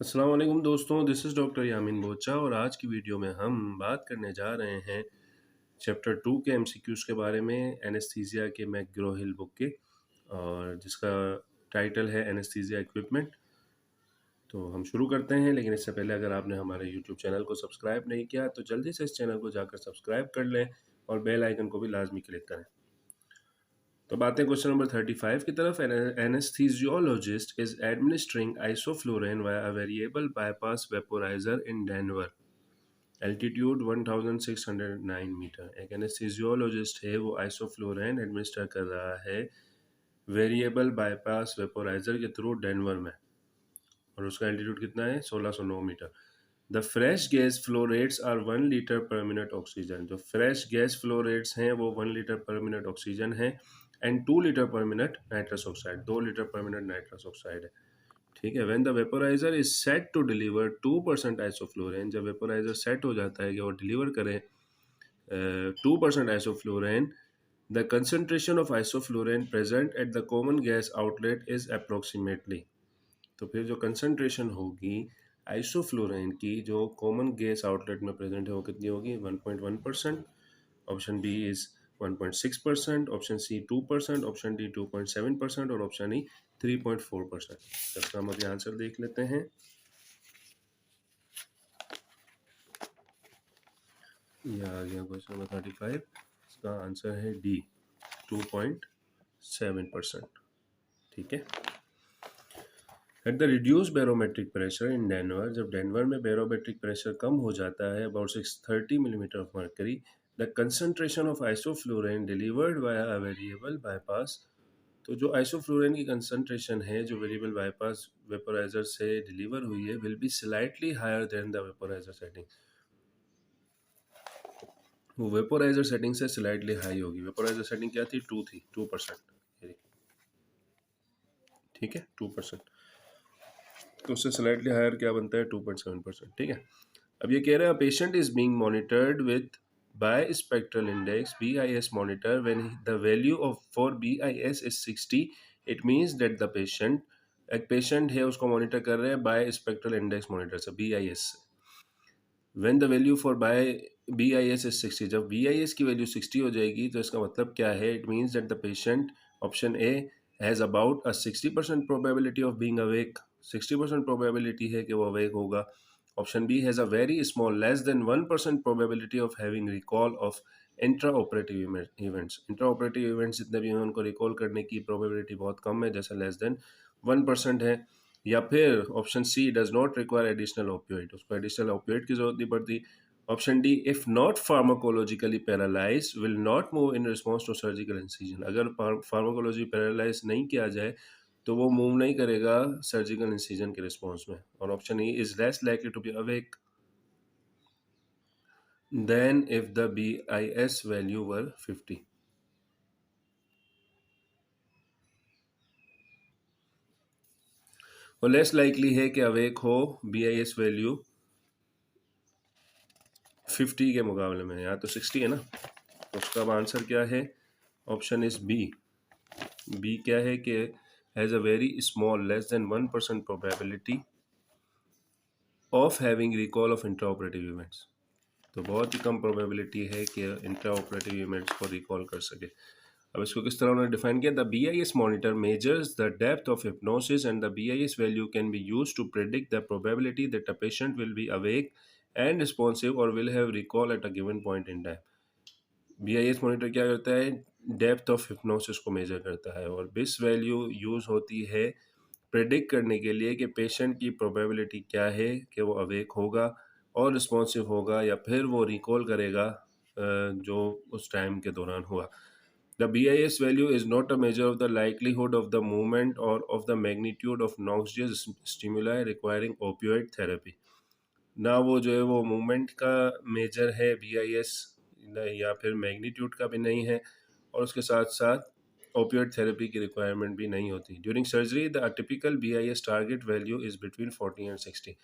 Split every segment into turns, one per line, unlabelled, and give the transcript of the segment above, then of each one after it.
अस्सलाम वालेकुम दोस्तों, दिस इज़ डॉक्टर यामीन बोचा और आज की वीडियो में हम बात करने जा रहे हैं चैप्टर 2 के एमसीक्यूज़ के बारे में एनेस्थीसिया के मैकग्रो-हिल बुक के और जिसका टाइटल है एनेस्थीसिया इक्विपमेंट। तो हम शुरू करते हैं, लेकिन इससे पहले अगर आपने हमारे यूट्यूब चैनल को सब्सक्राइब नहीं किया तो जल्दी से इस चैनल को जाकर सब्सक्राइब कर लें और बेल आइकन को भी लाजमी क्लिक करें। तो बातें क्वेश्चन नंबर 35 की तरफ। Anesthesiologist is administering isoflurane via a variable bypass vaporizer in Denver, altitude 1609 metre. एक एनेस्थीसियोलॉजिस्ट है, वो आइसोफ्लोरेन एडमिनिस्टर कर रहा है वेरिएबल बाईपास वेपोराइजर के थ्रू डेनवर में, और उसका एल्टीट्यूड कितना है? 1609 metre. The fresh gas flow rates are 1 litre per minute oxygen. जो फ्रेश गैस फ्लो रेट्स हैं वो 1 लीटर पर मिनट ऑक्सीजन है and 2 litre per minute nitrous oxide, 2 litre per minute nitrous oxide है। ठीक है। When the vaporizer is set to deliver 2% isoflurane, जब vaporizer set हो जाता है कि वो डिलीवर करे 2% isoflurane, the concentration of isoflurane present at the common gas outlet is approximately. तो फिर जो कंसंट्रेशन होगी आइसोफ्लोरेन की जो कॉमन गैस आउटलेट में प्रेजेंट है वो कितनी होगी? 1.1%। Option B is 1.6%, option C 2%, option D 2.7% और ऑप्शन ई 3.4%। इसका हम अभी आंसर देख लेते हैं। यह आ गया क्वेश्चन नंबर 35। इसका आंसर है डी 2.7%। ठीक है। At the reduce barometric pressure in Denver, जब डेनवर में बैरोमेट्रिक प्रेशर कम हो जाता है about 630 millimetre of mercury, the concentration of isoflurane delivered via a variable bypass. तो जो आइसोफ्लोरेन की कंसंट्रेशन है जो वेरिएबल बाईपास वेपोराइजर से डिलीवर हुई है will be slightly higher than the vaporizer setting. वो वेपोराइजर सेटिंग से स्लाइटली हाई होगी। वेपोराइजर सेटिंग क्या थी? 2 थी, 2%। ठीक है, 2%। तो उससे स्लाइटली हायर क्या बनता है? 2.7%। ठीक है। अब ये कह रहे हैं patient is being monitored with bispectral index BIS monitor when the value of for BIS is 60, it means that the patient, एक पेशेंट है उसको मॉनिटर कर रहे हैं बाय स्पेक्ट्रल इंडेक्स मॉनिटर से, BIS से। When the value for by BIS is 60, जब BIS की वैल्यू 60 हो जाएगी तो इसका मतलब क्या है? It means that the patient, option A, has about a 60% probability of being awake, 60% probability है कि वो अवेक होगा। Option B has a very small less than 1% probability of having recall of intra operative events. Intra operative events जितने भी हैं उनको recall करने की प्रोबेबिलिटी बहुत कम है, जैसे लेस देन 1% है। या फिर option C does not require additional opioid, उसको एडिशनल ओपियोइड की जरूरत नहीं पड़ती। Option D, if not pharmacologically paralyse will not move in response to surgical incision, अगर फार्माकोलॉजी पैरालाइज नहीं किया जाए तो वो मूव नहीं करेगा सर्जिकल इंसिजन के रिस्पॉन्स में। और option E is less likely to be awake than if the BIS value were 50। और लेस लाइकली है कि अवेक हो BIS वैल्यू 50 के मुकाबले में, यहाँ तो 60 है ना। तो उसका अब आंसर क्या है? Option is B. बी क्या है कि has a very small less than 1% probability of having recall of intra operative events. तो बहुत ही कम प्रोबेबिलिटी है कि इंट्रा ऑपरेटिव इवेंट्स को रिकॉल कर सके। अब इसको किस तरह उन्होंने डिफाइन किया? The BIS monitor measures the depth of hypnosis and the BIS value can be used to predict the probability that a patient will be awake and responsive और will have recall at a given point in time. BIS monitor क्या करता है? Depth of hypnosis को major करता है, और बिस value use होती है प्रेडिक्ट करने के लिए कि पेशेंट की प्रोबेबिलिटी क्या है कि वो अवेक होगा और रिस्पॉन्सिव होगा या फिर वो रिकॉल करेगा जो उस टाइम के दौरान हुआ। The BIS value is not a measure of the likelihood of the movement or of the magnitude of noxious stimuli requiring opioid therapy. ना वो जो है वो मूवमेंट का मेजर है BIS, या फिर मैग्नीट्यूड का भी नहीं है, और उसके साथ साथ ओपियोइड थेरेपी की रिक्वायरमेंट भी नहीं होती। During surgery the typical BIS target value is between 40 and 60।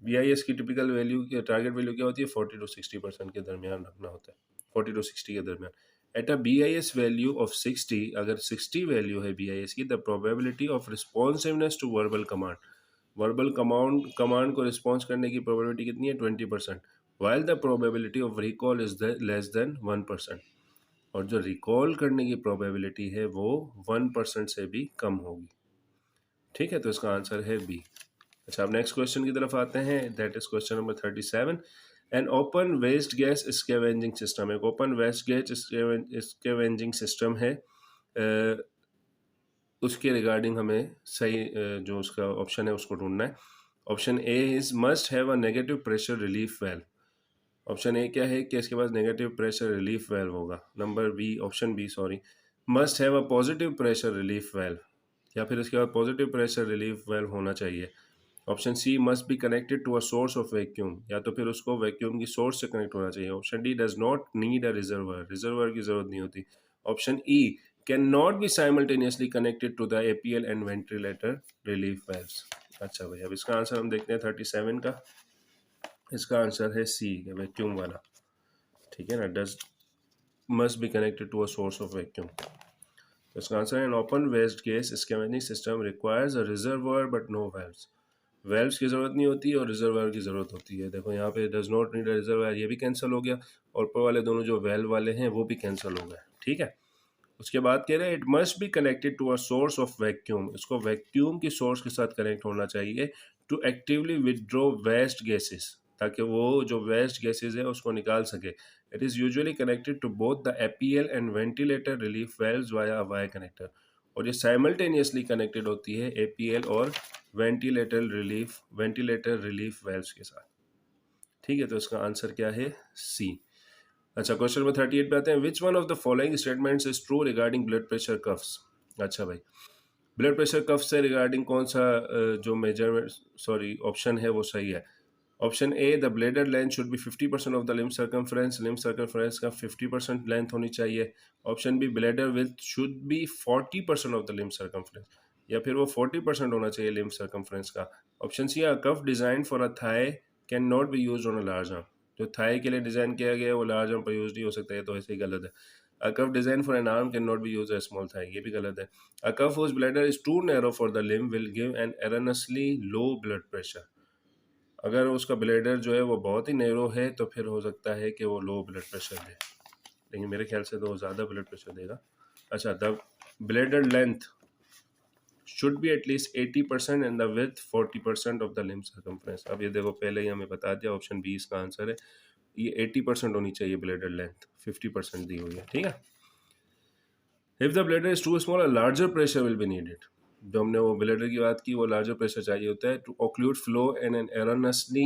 BIS की टिपिकल वैल्यू की टारगेट वैल्यू क्या होती है? 40 to 60% के दरमियान रखना होता है, 40 to 60 के दरमियान। At a BIS value of 60, अगर 60 वैल्यू है BIS की, the probability of responsiveness to verbal command, verbal command को रिस्पॉन्स करने की प्रोबेबिलिटी कितनी है 20%, while the probability of recall is less than 1%, और जो रिकॉल करने की प्रोबेबिलिटी है वो 1% से भी कम होगी। ठीक है, तो इसका आंसर है बी। अच्छा, अब नेक्स्ट क्वेश्चन की तरफ आते हैं, that is question number 37। An open waste gas scavenging system, एक open waste gas scavenging system है, उसके रिगार्डिंग हमें सही जो उसका ऑप्शन है उसको ढूंढना है। Option A is must have a negative pressure relief valve. Option A क्या है कि इसके पास नेगेटिव प्रेशर रिलीफ वेल्व होगा। Number B, option B sorry, must have a positive pressure relief valve, या फिर इसके बाद पॉजिटिव प्रेशर रिलीफ वेल्व होना चाहिए। Option C, must be connected to a source of vacuum, या तो फिर उसको वैक्यूम की सोर्स से कनेक्ट होना चाहिए। Option D, does not need a reservoir, reservoir की जरूरत नहीं होती। Option E, can not be simultaneously connected to the APL and ventilator relief valves. अच्छा भाई, अब इसका आंसर हम देखते हैं 37 का। इसका आंसर है सी, वैक्यूम वाला। ठीक है ना, does must be connected to a source of vacuum. तो इसका आंसर है, an open waste gas scavenging system requires a reservoir but no valves. Valves की ज़रूरत नहीं होती और रिजर्वायर की ज़रूरत होती है। देखो यहाँ पे does not need a reservoir, ये भी कैंसिल हो गया, और ऊपर वाले दोनों जो वेल्व वाले हैं वो भी कैंसिल हो गए। ठीक है, उसके बाद कह रहे हैं, it must be connected to a source of vacuum, इसको वैक्यूम की सोर्स के साथ कनेक्ट होना चाहिए, to actively withdraw waste gases, ताकि वो जो वेस्ट गैसेस है उसको निकाल सके। It is usually connected to both the APL and ventilator relief valves via wire connector, और ये साइमल्टेनियसली कनेक्टेड होती है एपीएल और वेंटिलेटर रिलीफ वेल्व्स के साथ। ठीक है, तो इसका आंसर क्या है, सी। अच्छा, क्वेश्चन नंबर 38 पे आते हैं, which one of the following statements is true regarding blood pressure coughs. अच्छा भाई, ब्लड प्रेशर कफ से रिगार्डिंग कौन सा जो मेजरमेंट सॉरी ऑप्शन है वो सही है। Option A, the bladder length should be 50% of the limb circumference, limb circumference का 50% लेंथ होनी चाहिए। Option B, bladder width should be 40% of the limb circumference, या फिर वो 40% होना चाहिए लिम्ब सर्कमफ्रेंस का। Option C, a cuff design for a thigh can not be use on a large arm, जो थाई के लिए डिजाइन किया गया है वो लार्ज आर्म पर यूज नहीं हो सकता है, तो ऐसे ही गलत है। A cuff design for an arm can not be use as small thigh, ये भी गलत है। A cuff whose bladder is too narrow for the limb will give an erroneously low blood pressure. अगर उसका ब्लेडर जो है वो बहुत ही नैरो है तो फिर हो सकता है कि वो लो ब्लड प्रेशर दे, लेकिन मेरे ख्याल से तो वो ज़्यादा ब्लड प्रेशर देगा। अच्छा, the bladder length should be at least 80% and the with 40% of the limb circumference. अब ये देखो, पहले ही हमें बता दिया, ऑप्शन बी इसका आंसर है। ये 80% होनी चाहिए ब्लेडर लेंथ, 50% दी हुई है। ठीक है, if the bladder is too small, a larger pressure will be needed. जो हमने वो ब्लेडर की बात की, वो लार्जर प्रेशर चाहिए होता है to occlude flow and an erroneously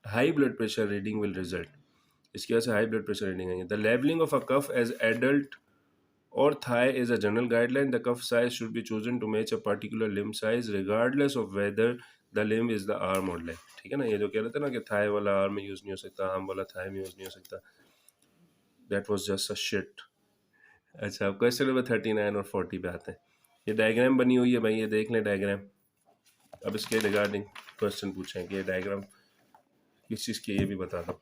high blood pressure reading will result. इसकी वजह से हाई ब्लड प्रेशर रीडिंग आएंगे। The labelling of a cuff as adult or thigh is a general guideline. The cuff size should be chosen to match a particular limb size regardless of whether the limb is the arm or leg. ठीक है ना, ये जो कह रहे थे ना कि थाई वाला आर्म में यूज नहीं हो सकता, आर्म वाला थाई में यूज नहीं हो सकता, that was just a shit. अच्छा, अब क्वेश्चन नंबर 39 और 40 पे आते हैं। ये डायग्राम बनी हुई है भाई, ये देख लें डायग्राम। अब इसके रिगार्डिंग क्वेश्चन पूछें कि ये डायग्राम किस चीज़ की, ये भी बता दो।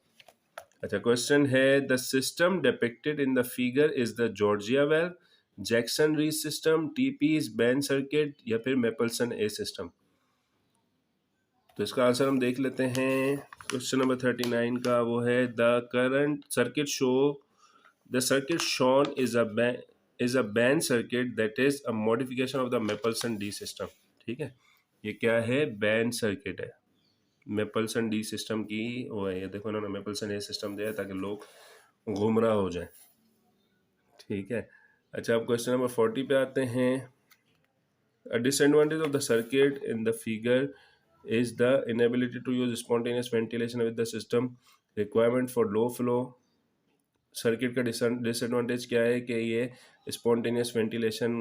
अच्छा, क्वेश्चन है, the system depicted in the figure is the Georgia valve, Jackson Rees system, T piece Bain circuit, या फिर मेपलसन ए सिस्टम। तो इसका आंसर हम देख लेते हैं। क्वेश्चन नंबर 39 का वो है, the current circuit show the circuit shown is a band circuit that is a modification of the Mapleson D system। ठीक है, ये क्या है, बैंड सर्किट है, मेपल्सन डी सिस्टम की वो है। ये देखो ना, मेपल्सन ए सिस्टम दिया है ताकि लोग गुमराह हो जाए। ठीक है, अच्छा, अब क्वेश्चन नंबर 40 पे आते हैं। A disadvantage of the circuit in the figure is the inability to use spontaneous ventilation with the system, requirement for low flow। Circuit का डिसएडवांटेज क्या है कि ये स्पॉन्टेनियस वेंटिलेशन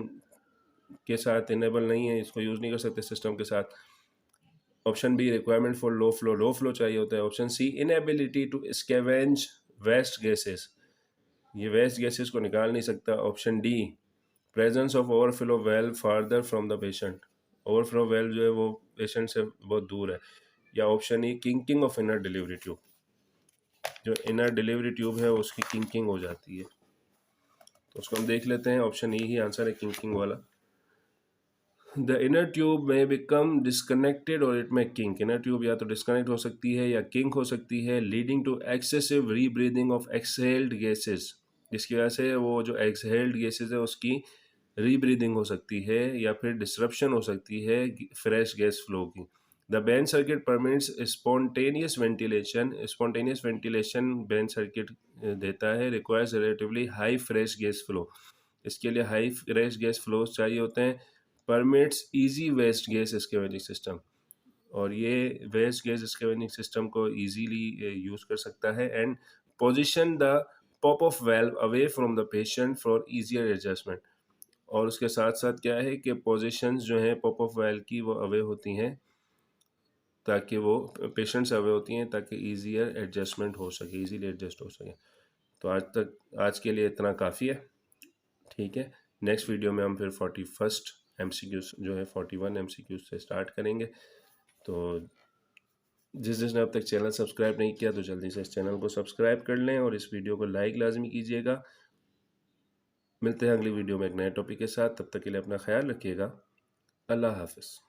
के साथ इनेबल नहीं है, इसको यूज़ नहीं कर सकते सिस्टम के साथ। Option B, requirement for low flow चाहिए होता है। Option C, inability to scavenge waste gases, ये वेस्ट गैसेस को निकाल नहीं सकता। Option D, presence of overflow valve farther from the patient, overflow valve जो है वो पेशेंट से बहुत दूर है। या option E, kinking of inner delivery tube, जो इनर डिलीवरी ट्यूब है उसकी किंकिंग हो जाती है। तो उसको हम देख लेते हैं, ऑप्शन ई ही आंसर है, किंकिंग वाला। द इनर ट्यूब में बिकम डिस्कनेक्टेड और इट में किंक। इनर ट्यूब या तो डिस्कनेक्ट हो सकती है या किंक हो सकती है, leading to excessive rebreathing of exhaled gases, जिसकी वजह से वो जो एक्सहेल्ड गैसेस है उसकी रीब्रीदिंग हो सकती है या फिर डिसरप्शन हो सकती है फ्रेश गैस फ्लो की। The Bain circuit permits spontaneous ventilation. Spontaneous ventilation Bain circuit देता है, requires relatively high fresh gas flow. इसके लिए हाई फ्रेश गैस फ्लो चाहिए होते हैं। Permits easy waste gas scavenging system, और ये वेस्ट गैस स्कैवेनिंग सिस्टम को इजीली यूज कर सकता है। And position the pop off valve away from the patient for easier adjustment. और उसके साथ साथ क्या है कि पोजीशंस जो हैं पॉप ऑफ वेल्व की वो अवे होती हैं, ताकि वो पेशेंट से अवे होती हैं ताकि ईजियर एडजस्टमेंट हो सके, इजीली एडजस्ट हो सके। तो आज के लिए इतना काफ़ी है। ठीक है, नेक्स्ट वीडियो में हम फिर 41 MCQs जो है 41 MCQs से स्टार्ट करेंगे। तो जिसने अब तक चैनल सब्सक्राइब नहीं किया तो जल्दी से इस चैनल को सब्सक्राइब कर लें और इस वीडियो को लाइक लाजमी कीजिएगा। मिलते हैं अगली वीडियो में एक नए टॉपिक के साथ, तब तक के लिए अपना ख्याल रखिएगा। अल्लाह हाफिज़।